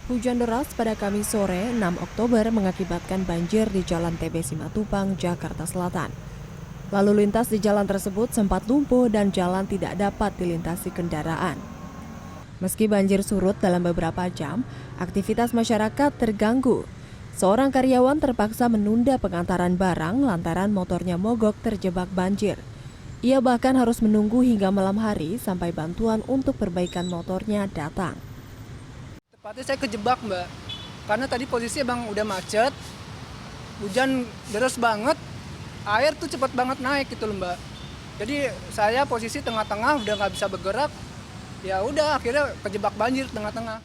Hujan deras pada Kamis sore 6 Oktober mengakibatkan banjir di Jalan TB Simatupang, Jakarta Selatan. Lalu lintas di jalan tersebut sempat lumpuh dan jalan tidak dapat dilintasi kendaraan. Meski banjir surut dalam beberapa jam, aktivitas masyarakat terganggu. Seorang karyawan terpaksa menunda pengantaran barang lantaran motornya mogok terjebak banjir. Ia bahkan harus menunggu hingga malam hari sampai bantuan untuk perbaikan motornya datang. Tepatnya saya kejebak, Mbak. Karena tadi posisi emang udah macet, hujan deras banget, air tuh cepat banget naik gitu loh, Mbak. Jadi saya posisi tengah-tengah udah nggak bisa bergerak, ya udah akhirnya kejebak banjir tengah-tengah.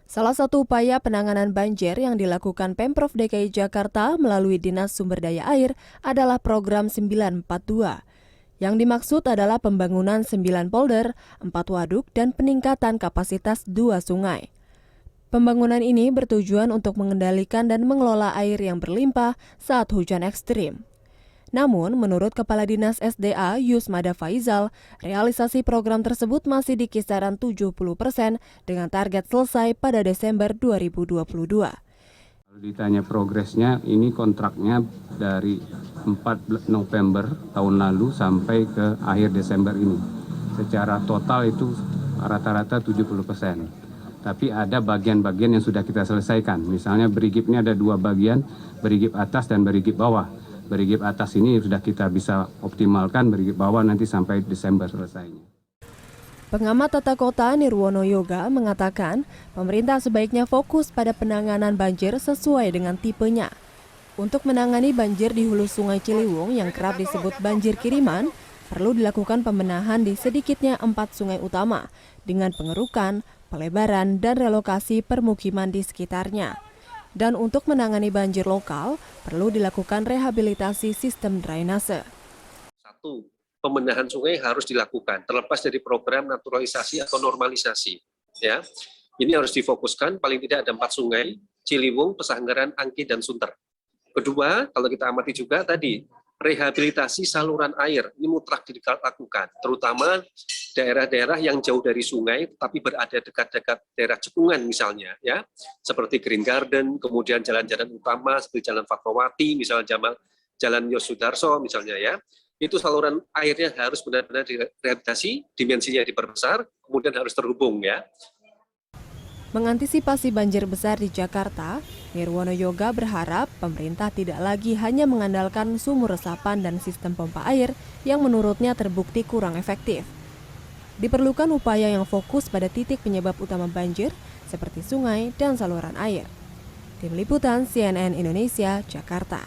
Salah satu upaya penanganan banjir yang dilakukan Pemprov DKI Jakarta melalui Dinas Sumber Daya Air adalah program 942. Yang dimaksud adalah pembangunan 9 polder, 4 waduk, dan peningkatan kapasitas 2 sungai. Pembangunan ini bertujuan untuk mengendalikan dan mengelola air yang berlimpah saat hujan ekstrim. Namun, menurut Kepala Dinas SDA Yusmada Faizal, realisasi program tersebut masih di kisaran 70% dengan target selesai pada Desember 2022. Kalau ditanya progresnya, ini kontraknya dari 4 November tahun lalu sampai ke akhir Desember ini. Secara total itu rata-rata 70%. Tapi ada bagian-bagian yang sudah kita selesaikan. Misalnya berigip ini ada 2 bagian, berigip atas dan berigip bawah. Berigip atas ini sudah kita bisa optimalkan, berigip bawah nanti sampai Desember selesainya. Pengamat tata kota Nirwono Yoga mengatakan, pemerintah sebaiknya fokus pada penanganan banjir sesuai dengan tipenya. Untuk menangani banjir di hulu Sungai Ciliwung yang kerap disebut banjir kiriman, perlu dilakukan pembenahan di sedikitnya 4 sungai utama dengan pengerukan, pelebaran, dan relokasi permukiman di sekitarnya. Dan untuk menangani banjir lokal, perlu dilakukan rehabilitasi sistem drainase. 1. Pembenahan sungai harus dilakukan, terlepas dari program naturalisasi atau normalisasi. Ya, ini harus difokuskan, paling tidak ada 4 sungai, Ciliwung, Pesanggaran, Angke, dan Sunter. Kedua, kalau kita amati juga tadi, rehabilitasi saluran air, ini mutlak dilakukan, terutama daerah-daerah yang jauh dari sungai, tapi berada dekat-dekat daerah cekungan misalnya, ya, seperti Green Garden, kemudian jalan-jalan utama seperti Jalan Fatmawati, misalnya Jalan Yosudarso, misalnya ya, itu saluran airnya harus benar-benar direhabilitasi, dimensinya diperbesar, kemudian harus terhubung ya. Mengantisipasi banjir besar di Jakarta, Nirwono Yoga berharap pemerintah tidak lagi hanya mengandalkan sumur resapan dan sistem pompa air yang menurutnya terbukti kurang efektif. Diperlukan upaya yang fokus pada titik penyebab utama banjir seperti sungai dan saluran air. Tim Liputan CNN Indonesia, Jakarta.